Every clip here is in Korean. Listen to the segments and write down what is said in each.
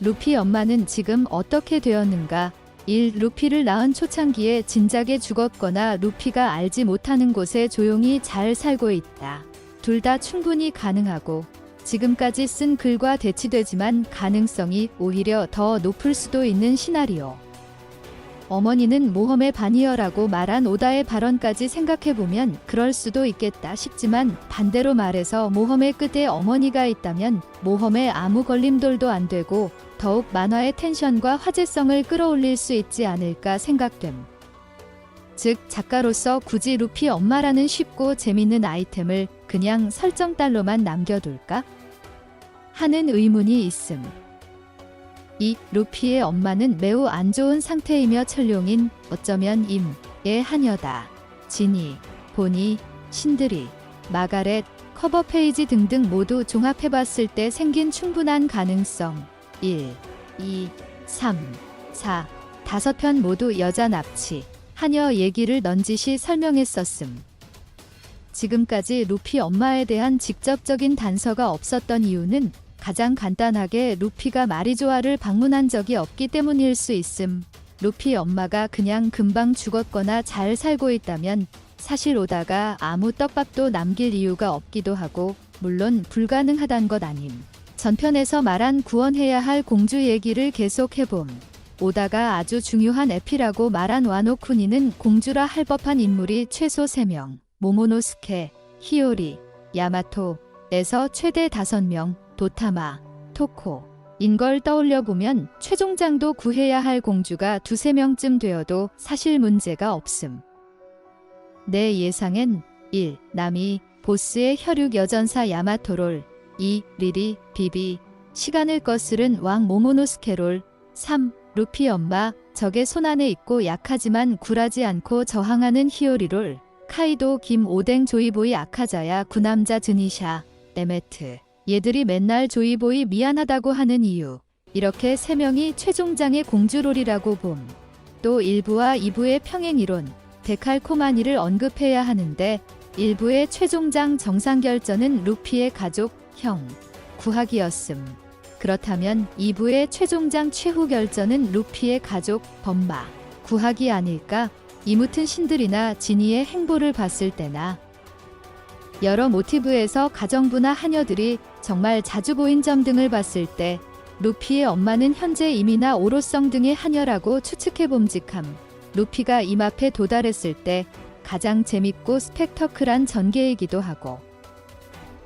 루피 엄마는 지금 어떻게 되었는가? 1. 루피를 낳은 초창기에 진작에 죽었거나 루피가 알지 못하는 곳에 조용히 잘 살고 있다. 둘 다 충분히 가능하고 지금까지 쓴 글과 대치되지만 가능성이 오히려 더 높을 수도 있는 시나리오. 어머니는 모험의 반이여라고 말한 오다의 발언까지 생각해보면 그럴 수도 있겠다 싶지만 반대로 말해서 모험의 끝에 어머니가 있다면 모험에 아무 걸림돌도 안 되고 더욱 만화의 텐션과 화제성을 끌어올릴 수 있지 않을까 생각됨. 즉 작가로서 굳이 루피 엄마라는 쉽고 재밌는 아이템을 그냥 설정 달로만 남겨둘까? 하는 의문이 있음. 2. 루피의 엄마는 매우 안 좋은 상태이며 철룡인 어쩌면 임의 하녀다. 지니, 보니, 신드리, 마가렛, 커버 페이지 등등 모두 종합해봤을 때 생긴 충분한 가능성 1, 2, 3, 4, 5편 모두 여자 납치, 하녀 얘기를 넌지시 설명했었음. 지금까지 루피 엄마에 대한 직접적인 단서가 없었던 이유는 가장 간단하게 루피가 마리조아를 방문한 적이 없기 때문일 수 있음. 루피 엄마가 그냥 금방 죽었거나 잘 살고 있다면 사실 오다가 아무 떡밥도 남길 이유가 없기도 하고 물론 불가능하단 것 아님. 전편에서 말한 구원해야 할 공주 얘기를 계속 해봄. 오다가 아주 중요한 에피라고 말한 와노쿠니는 공주라 할 법한 인물이 최소 3명. 모모노스케, 히요리, 야마토에서 최대 5명. 도타마, 토코, 인걸 떠올려보면 최종장도 구해야 할 공주가 2~3명쯤 되어도 사실 문제가 없음. 내 예상엔 1. 나미, 보스의 혈육 여전사 야마토롤 2. 리리, 비비, 시간을 거스른 왕 모모노스케롤 3. 루피 엄마, 적의 손안에 있고 약하지만 굴하지 않고 저항하는 히요리롤 카이도, 김, 오뎅, 조이보이, 아카자야, 구남자, 드니샤, 에메트 얘들이 맨날 조이보이 미안하다고 하는 이유. 이렇게 3명이 최종장의 공주롤이라고 봄. 또 1부와 2부의 평행이론, 데칼코마니를 언급해야 하는데 1부의 최종장 정상결전은 루피의 가족, 형, 구하기였음. 그렇다면 2부의 최종장 최후결전은 루피의 가족, 범마, 구하기 아닐까? 이무튼 신들이나 지니의 행보를 봤을 때나 여러 모티브에서 가정부나 하녀들이 정말 자주 보인 점 등을 봤을 때 루피의 엄마는 현재 임이나 오로성 등의 하녀라고 추측해봄직함. 루피가 임 앞에 도달했을 때 가장 재밌고 스펙터클한 전개이기도 하고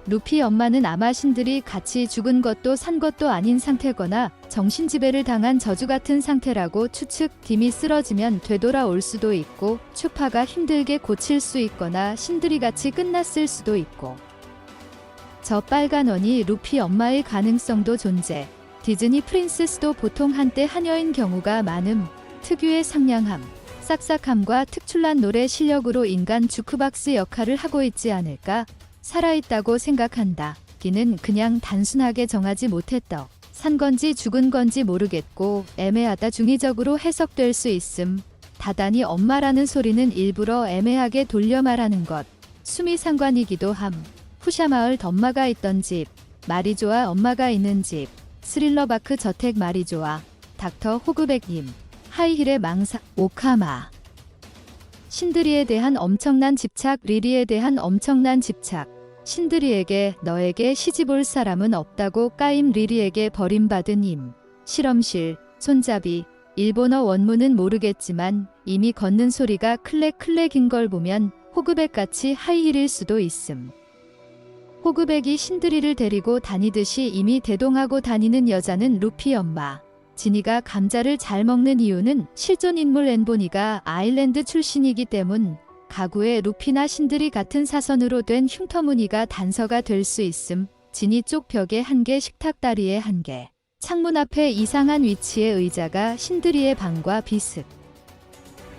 루피 엄마는 아마 신들이 같이 죽은 것도 산 것도 아닌 상태거나 정신지배를 당한 저주 같은 상태라고 추측. 김이 쓰러지면 되돌아올 수도 있고 추파가 힘들게 고칠 수 있거나 신들이 같이 끝났을 수도 있고 저 빨간 원이 루피 엄마의 가능성도 존재. 디즈니 프린세스도 보통 한때 하녀인 경우가 많음. 특유의 상냥함, 싹싹함과 특출난 노래 실력으로 인간 주크박스 역할을 하고 있지 않을까? 살아있다고 생각한다. 기는 그냥 단순하게 정하지 못했다. 산 건지 죽은 건지 모르겠고 애매하다 중의적으로 해석될 수 있음. 다단히 엄마라는 소리는 일부러 애매하게 돌려 말하는 것. 수미상관이기도 함. 푸샤마을 덤마가 있던 집, 마리조아 엄마가 있는 집, 스릴러바크 저택 마리조아, 닥터 호그백님, 하이힐의 망사, 오카마. 신드리에 대한 엄청난 집착, 리리에 대한 엄청난 집착. 신드리에게 너에게 시집올 사람은 없다고 까임 리리에게 버림받은 임. 실험실, 손잡이. 일본어 원문은 모르겠지만 이미 걷는 소리가 클렉클렉인 걸 보면 호그백같이 하이힐일 수도 있음. 호그백이 신드리를 데리고 다니듯이 이미 대동하고 다니는 여자는 루피 엄마. 지니가 감자를 잘 먹는 이유는 실존 인물 앤보니가 아일랜드 출신이기 때문. 가구에 루피나 신들이 같은 사선으로 된 흉터무늬가 단서가 될 수 있음. 지니 쪽 벽에 1개, 식탁 다리에 1개. 창문 앞에 이상한 위치의 의자가 신드리의 방과 비슷.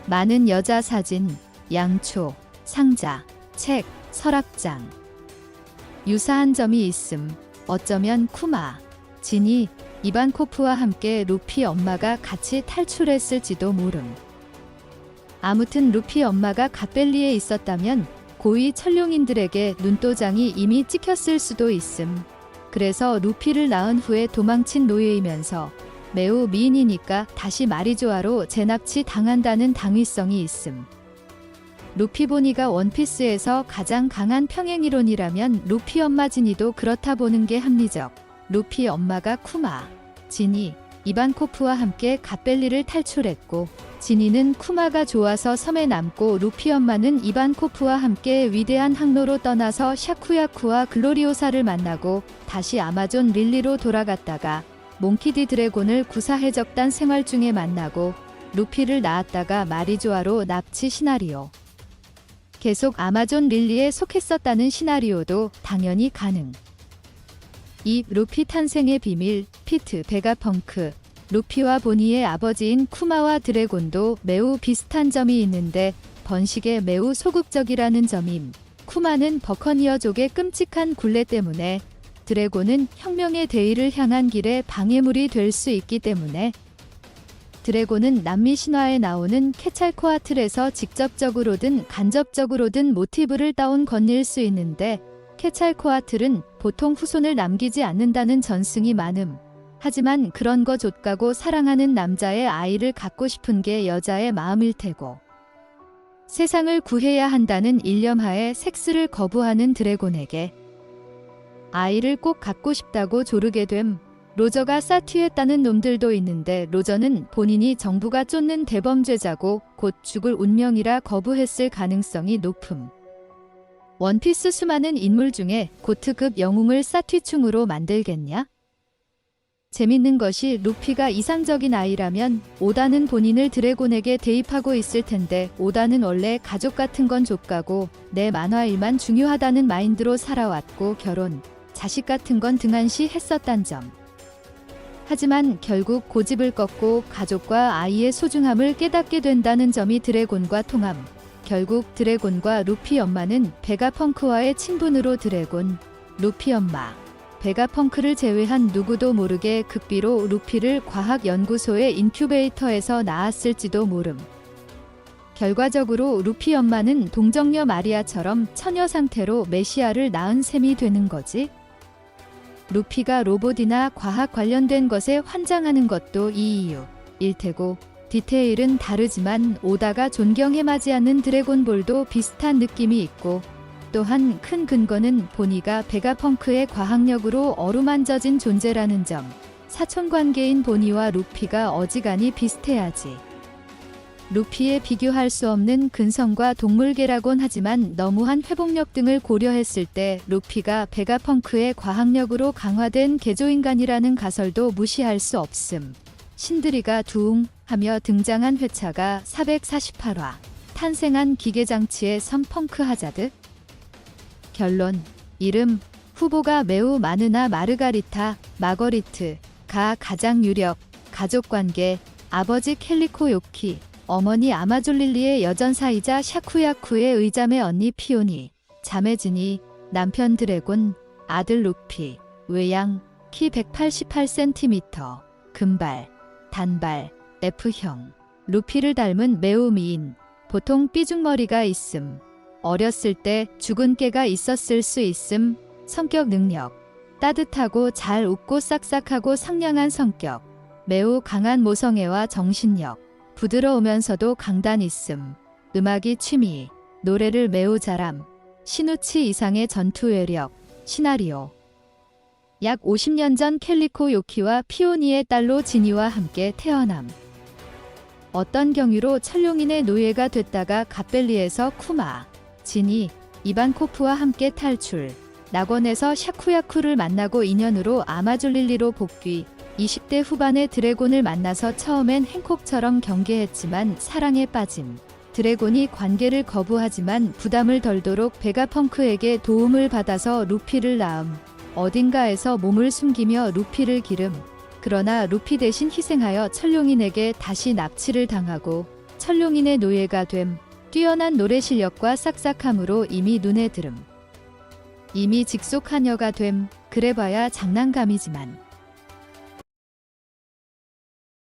많은 여자 사진, 양초, 상자, 책, 서랍장. 유사한 점이 있음. 어쩌면 쿠마, 지니, 이반코프와 함께 루피 엄마가 같이 탈출했을지도 모름. 아무튼 루피 엄마가 갓벨리에 있었다면 고위 천룡인들에게 눈도장이 이미 찍혔을 수도 있음. 그래서 루피를 낳은 후에 도망친 노예이면서 매우 미인이니까 다시 마리조아로 재납치 당한다는 당위성이 있음. 루피 보니가 원피스에서 가장 강한 평행이론이라면 루피 엄마 지니도 그렇다 보는 게 합리적. 루피 엄마가 쿠마, 지니, 이반코프와 함께 갓벨리를 탈출했고 지니는 쿠마가 좋아서 섬에 남고 루피 엄마는 이반코프와 함께 위대한 항로로 떠나서 샤쿠야쿠와 글로리오사를 만나고 다시 아마존 릴리로 돌아갔다가 몽키디 드래곤을 구사해적단 생활 중에 만나고 루피를 낳았다가 마리조아로 납치 시나리오. 계속 아마존 릴리에 속했었다는 시나리오도 당연히 가능. 이 루피 탄생의 비밀, 피트 베가펑크. 루피와 보니의 아버지인 쿠마와 드래곤도 매우 비슷한 점이 있는데 번식에 매우 소극적이라는 점임. 쿠마는 버커니어족의 끔찍한 굴레 때문에, 드래곤은 혁명의 대의를 향한 길에 방해물이 될 수 있기 때문에. 드래곤은 남미 신화에 나오는 케찰코아틀에서 직접적으로든 간접적으로든 모티브를 따온 건일 수 있는데 케찰코아틀은 보통 후손을 남기지 않는다는 전승이 많음. 하지만 그런 거 좆가고 사랑하는 남자의 아이를 갖고 싶은 게 여자의 마음일 테고 세상을 구해야 한다는 일념하에 섹스를 거부하는 드래곤에게 아이를 꼭 갖고 싶다고 조르게 됨. 로저가 사튀했다는 놈들도 있는데 로저는 본인이 정부가 쫓는 대범죄자고 곧 죽을 운명이라 거부했을 가능성이 높음. 원피스 수많은 인물 중에 고트급 영웅을 사튀충으로 만들겠냐? 재밌는 것이 루피가 이상적인 아이라면 오다는 본인을 드래곤에게 대입하고 있을 텐데 오다는 원래 가족 같은 건 족가고 내 만화 일만 중요하다는 마인드로 살아왔고 결혼, 자식 같은 건 등한시 했었단 점. 하지만 결국 고집을 꺾고 가족과 아이의 소중함을 깨닫게 된다는 점이 드래곤과 통함. 결국 드래곤과 루피 엄마는 베가펑크와의 친분으로 드래곤, 루피 엄마, 베가펑크를 제외한 누구도 모르게 극비로 루피를 과학연구소의 인큐베이터에서 낳았을지도 모름. 결과적으로 루피 엄마는 동정녀 마리아처럼 처녀 상태로 메시아를 낳은 셈이 되는 거지. 루피가 로봇이나 과학 관련된 것에 환장하는 것도 이 이유일 테고 디테일은 다르지만 오다가 존경해 마지 않는 드래곤볼도 비슷한 느낌이 있고 또한 큰 근거는 보니가 베가펑크의 과학력으로 어루만져진 존재라는 점. 사촌관계인 보니와 루피가 어지간히 비슷해야지. 루피에 비교할 수 없는 근성과 동물계라곤 하지만 너무한 회복력 등을 고려했을 때 루피가 베가펑크의 과학력으로 강화된 개조인간이라는 가설도 무시할 수 없음. 신드리가 두웅 하며 등장한 회차가 448화. 탄생한 기계장치의 섬 펑크 하자드. 결론. 이름. 후보가 매우 많으나 마르가리타, 마거리트가 가장 유력. 가족관계. 아버지 켈리코 요키. 어머니 아마졸릴리의 여전사이자 샤쿠야쿠의 의자매 언니 피오니, 자매 지니, 남편 드래곤, 아들 루피, 외양, 키 188cm, 금발, 단발, F형. 루피를 닮은 매우 미인, 보통 삐죽머리가 있음. 어렸을 때 죽은 깨가 있었을 수 있음. 성격 능력. 따뜻하고 잘 웃고 싹싹하고 상냥한 성격. 매우 강한 모성애와 정신력. 부드러우면서도 강단 있음. 음악이 취미. 노래를 매우 잘함. 신우치 이상의 전투 외력. 시나리오. 약 50년 전 켈리코 요키와 피오니의 딸로 지니와 함께 태어남. 어떤 경위로 철룡인의 노예가 됐다가 갓벨리에서 쿠마, 지니, 이반코프와 함께 탈출. 낙원에서 샤쿠야쿠를 만나고 인연으로 아마졸릴리로 복귀. 20대 후반에 드래곤을 만나서 처음엔 행콕처럼 경계했지만 사랑에 빠짐. 드래곤이 관계를 거부하지만 부담을 덜도록 베가펑크에게 도움을 받아서 루피를 낳음. 어딘가에서 몸을 숨기며 루피를 기름. 그러나 루피 대신 희생하여 철룡인에게 다시 납치를 당하고 철룡인의 노예가 됨. 뛰어난 노래 실력과 싹싹함으로 이미 눈에 들음. 이미 직속하녀가 됨. 그래봐야 장난감이지만.